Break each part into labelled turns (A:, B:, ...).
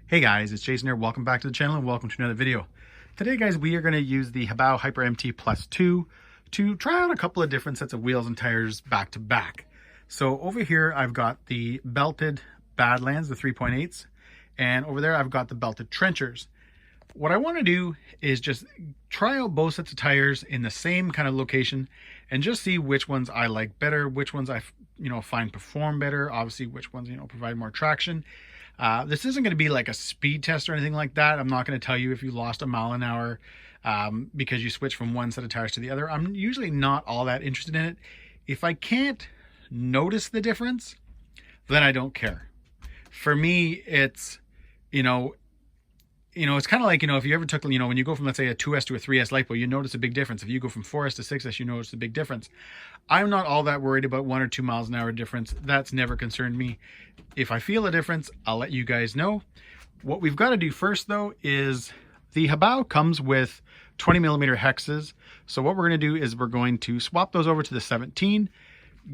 A: Hey guys, it's Jason here. Welcome back to the channel and welcome to another video. Today guys, we are going to use the HoBao Hyper MT Plus 2 to try out a couple of different sets of wheels and tires back to back. So over here I've got the belted Badlands, the 3.8s, and over there I've got the belted trenchers. What I want to do is just try out both sets of tires in the same kind of location and just see which ones I like better, which ones I find perform better, obviously which ones provide more traction. This isn't going to be like a speed test or anything like that. I'm not going to tell you if you lost a mile an hour because you switch from one set of tires to the other. I'm usually not all that interested in it. If I can't notice the difference, then I don't care. For me, it's, it's kind of like, if you ever took, when you go from, let's say, a 2S to a 3S LiPo, you notice a big difference. If you go from 4S to 6S, you notice a big difference. I'm not all that worried about 1 or 2 miles an hour difference. That's never concerned me. If I feel a difference, I'll let you guys know. What we've got to do first, though, is the HoBao comes with 20mm hexes. So what we're going to do is we're going to swap those over to the 17,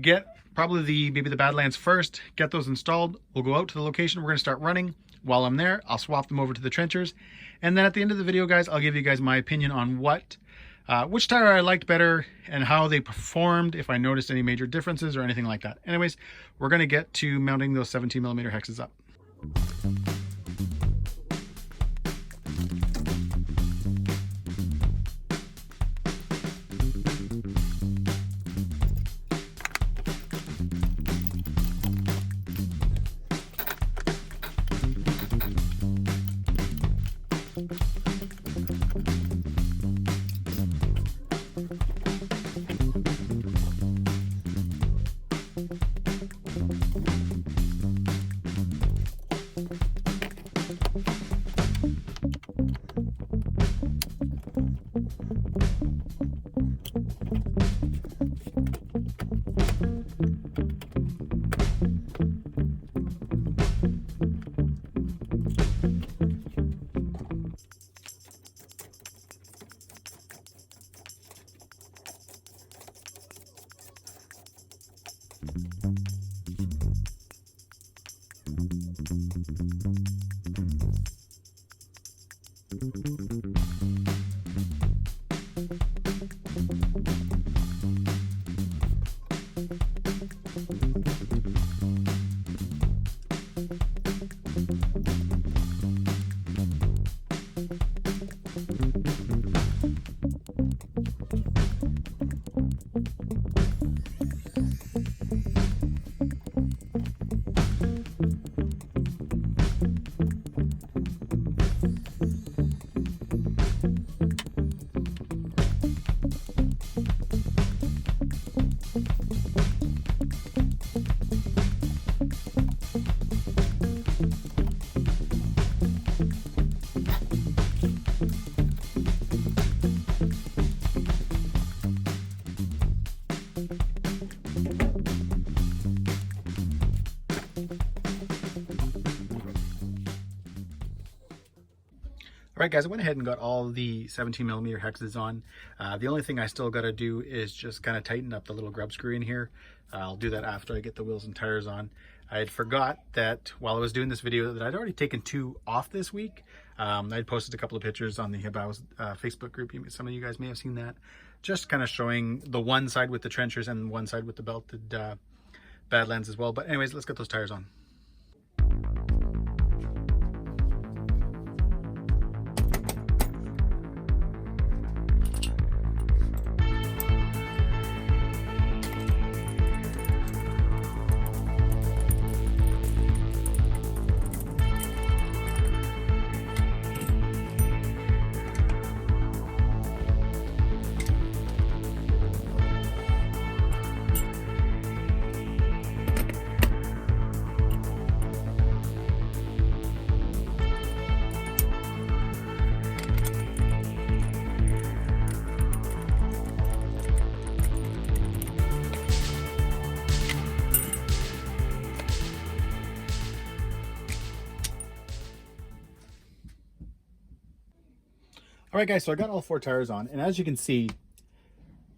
A: get probably maybe the Badlands first, get those installed. We'll go out to the location. We're going to start running. While I'm there, I'll swap them over to the trenchers. And then at the end of the video, guys, I'll give you guys my opinion on which tire I liked better and how they performed, if I noticed any major differences or anything like that. Anyways, we're going to get to mounting those 17mm hexes up. Alright guys, I went ahead and got all the 17mm hexes on. The only thing I still got to do is just kind of tighten up the little grub screw in here. I'll do that after I get the wheels and tires on. I had forgot that while I was doing this video that I'd already taken 2 off this week. I had posted a couple of pictures on the HoBao's Facebook group. Some of you guys may have seen that. Just kind of showing the one side with the trenchers and one side with the belted Badlands as well. But anyways, let's get those tires on. All right, guys, so I got all 4 tires on, and as you can see,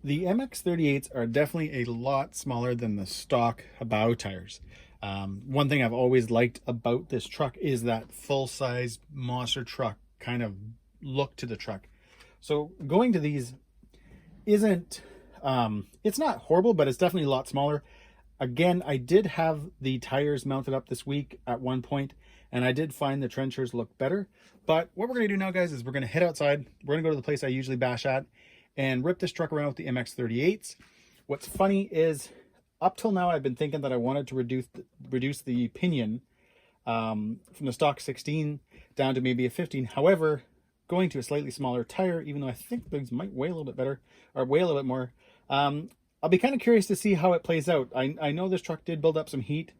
A: the MX38s are definitely a lot smaller than the stock HoBao tires. One thing I've always liked about this truck is that full-size monster truck kind of look to the truck. So going to these isn't, it's not horrible, but it's definitely a lot smaller. Again, I did have the tires mounted up this week at one point, and I did find the trenchers look better. But what we're going to do now, guys, is we're going to head outside. We're going to go to the place I usually bash at and rip this truck around with the MX38s. What's funny is, up till now, I've been thinking that I wanted to reduce the pinion from the stock 16 down to maybe a 15. However, going to a slightly smaller tire, even though I think things might weigh a little bit better, or weigh a little bit more, I'll be kind of curious to see how it plays out. I know this truck did build up some heat,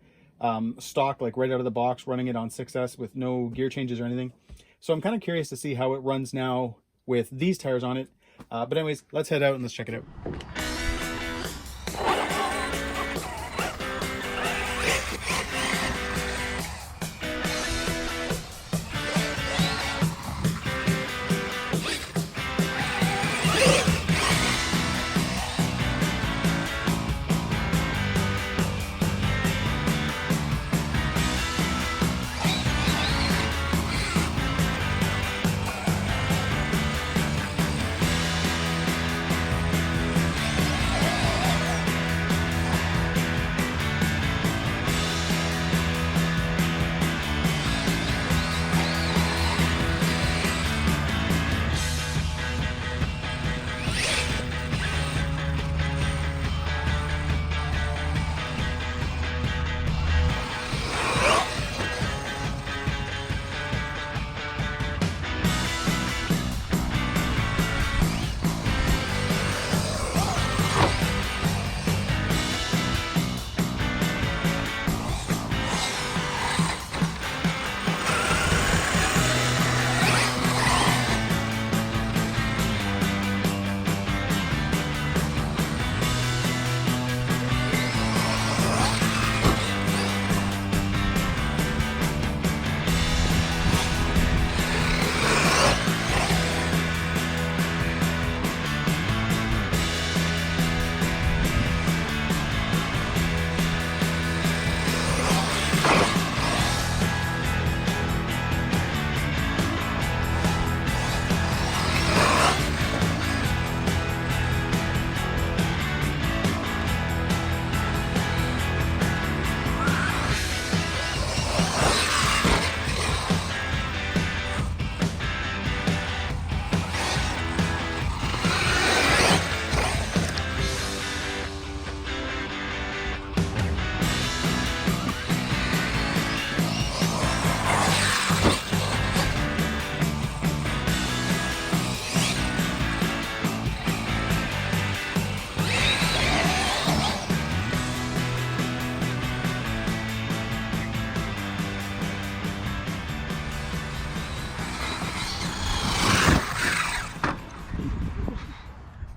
A: stock, like right out of the box, running it on 6S with no gear changes or anything. So I'm kind of curious to see how it runs now with these tires on it. But anyways, let's head out and let's check it out.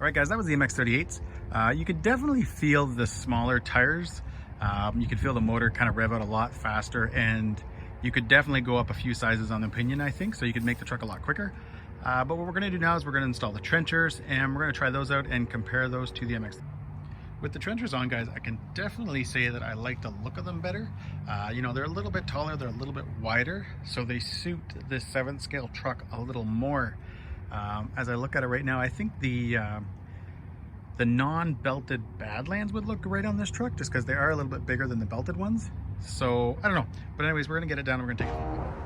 A: Alright guys, that was the MX38s. You could definitely feel the smaller tires. You could feel the motor kind of rev out a lot faster, and you could definitely go up a few sizes on the pinion, I think, so you could make the truck a lot quicker. But what we're going to do now is we're going to install the trenchers, and we're going to try those out and compare those to the MX. With the trenchers on, guys, I can definitely say that I like the look of them better. You know, they're a little bit taller, they're a little bit wider, so they suit this 7th scale truck a little more. As I look at it right now, I think the non-belted Badlands would look great on this truck, just because they are a little bit bigger than the belted ones. So I don't know, but anyways, we're gonna get it down and we're gonna take it.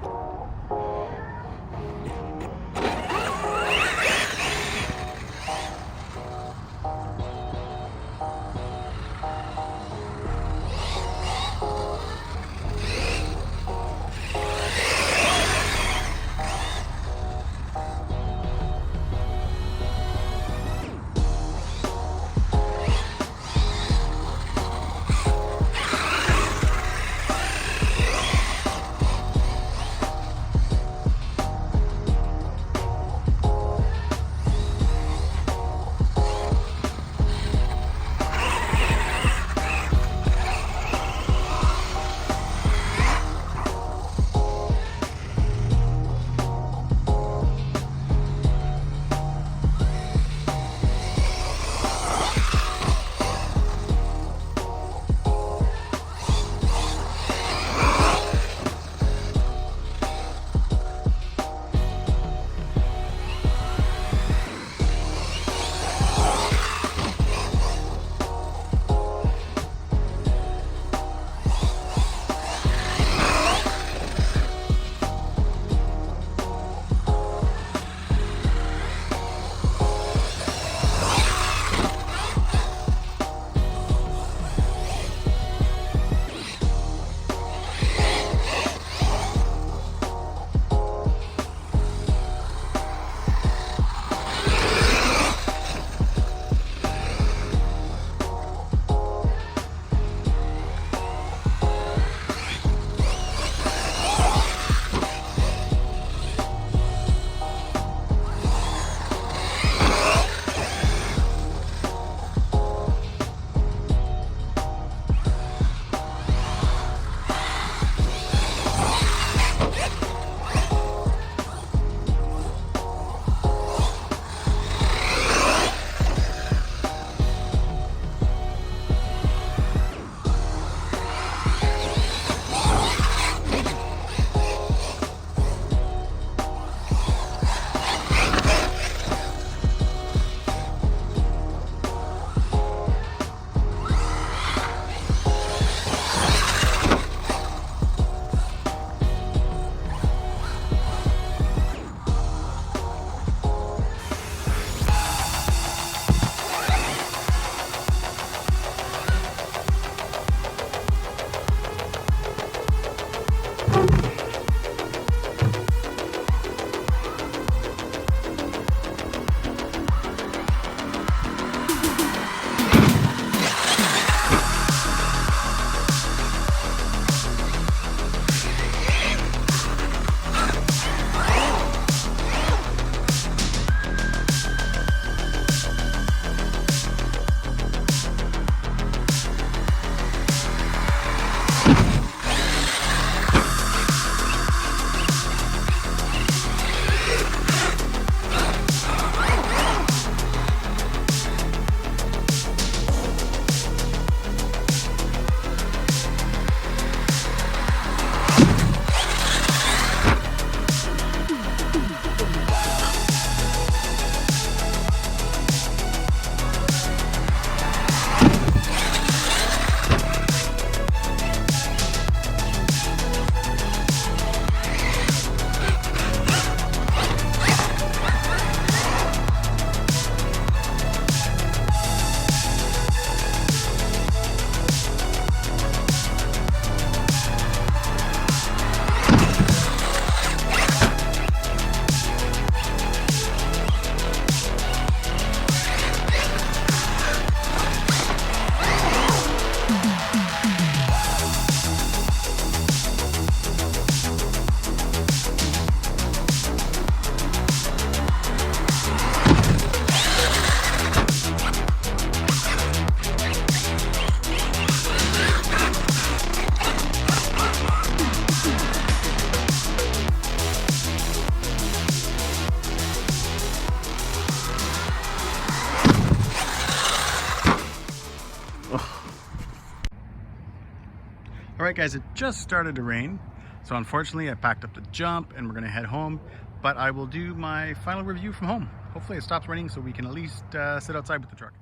A: Alright guys, it just started to rain, so unfortunately I packed up the jump and we're going to head home, but I will do my final review from home. Hopefully it stops raining so we can at least sit outside with the truck.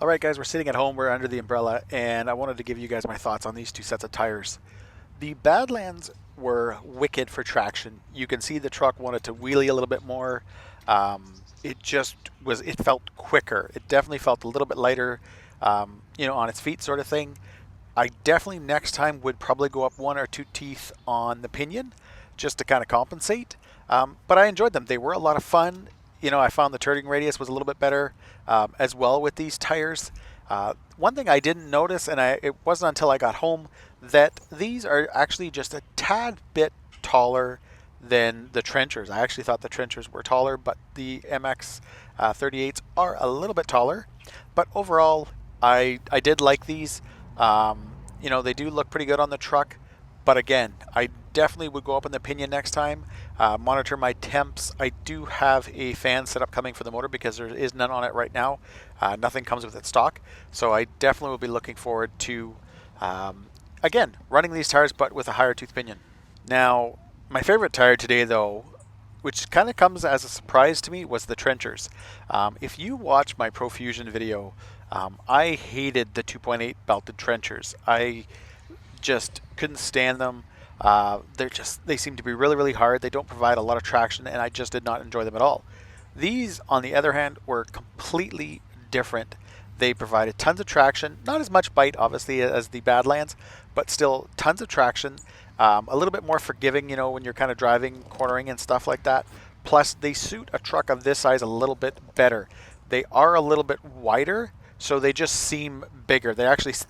B: Alright guys, we're sitting at home, we're under the umbrella, and I wanted to give you guys my thoughts on these two sets of tires. The Badlands were wicked for traction. You can see the truck wanted to wheelie a little bit more. It felt quicker. It definitely felt a little bit lighter, on its feet sort of thing. I definitely next time would probably go up 1 or 2 teeth on the pinion just to kind of compensate. But I enjoyed them. They were a lot of fun. I found the turning radius was a little bit better as well with these tires. One thing I didn't notice, and it wasn't until I got home, that these are actually just a tad bit taller than the trenchers. I actually thought the trenchers were taller, but the MX38s are a little bit taller. But overall, I did like these. They do look pretty good on the truck, but again, I definitely would go up in the pinion next time. Monitor my temps. I do have a fan setup coming for the motor because there is none on it right now. Nothing comes with it stock, so I definitely will be looking forward to again running these tires, but with a higher tooth pinion. Now, my favorite tire today, though, which kind of comes as a surprise to me, was the trenchers. If you watch my Profusion video, I hated the 2.8 belted trenchers. I just couldn't stand them. They seem to be really, really hard. They don't provide a lot of traction, and I just did not enjoy them at all. These, on the other hand, were completely different. They provided tons of traction, not as much bite, obviously, as the Badlands, but still tons of traction. A little bit more forgiving, when you're kind of driving, cornering and stuff like that. Plus, they suit a truck of this size a little bit better. They are a little bit wider, so they just seem bigger.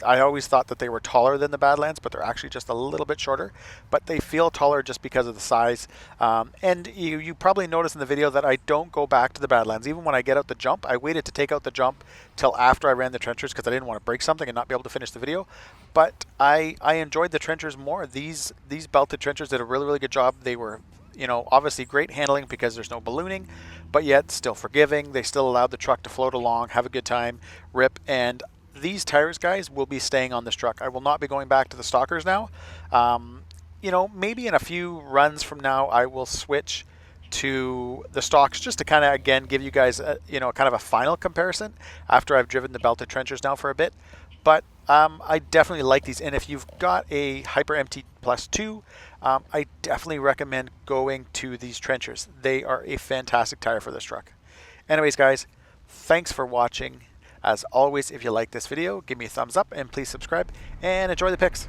B: I always thought that they were taller than the Badlands, but they're actually just a little bit shorter. But they feel taller just because of the size. And you probably noticed in the video that I don't go back to the Badlands. Even when I get out the jump, I waited to take out the jump till after I ran the trenchers because I didn't want to break something and not be able to finish the video. But I enjoyed the trenchers more. These belted trenchers did a really, really good job. They were, obviously great handling because there's no ballooning, but yet still forgiving. They still allowed the truck to float along, have a good time, rip. And these tires, guys, will be staying on this truck. I will not be going back to the stockers now. Maybe in a few runs from now, I will switch to the stocks just to kind of, again, give you guys, kind of a final comparison after I've driven the belted trenchers now for a bit. But I definitely like these, and if you've got a Hyper MT Plus 2, I definitely recommend going to these trenchers. They are a fantastic tire for this truck. Anyways, guys, thanks for watching. As always, if you like this video, give me a thumbs up and please subscribe and enjoy the pics.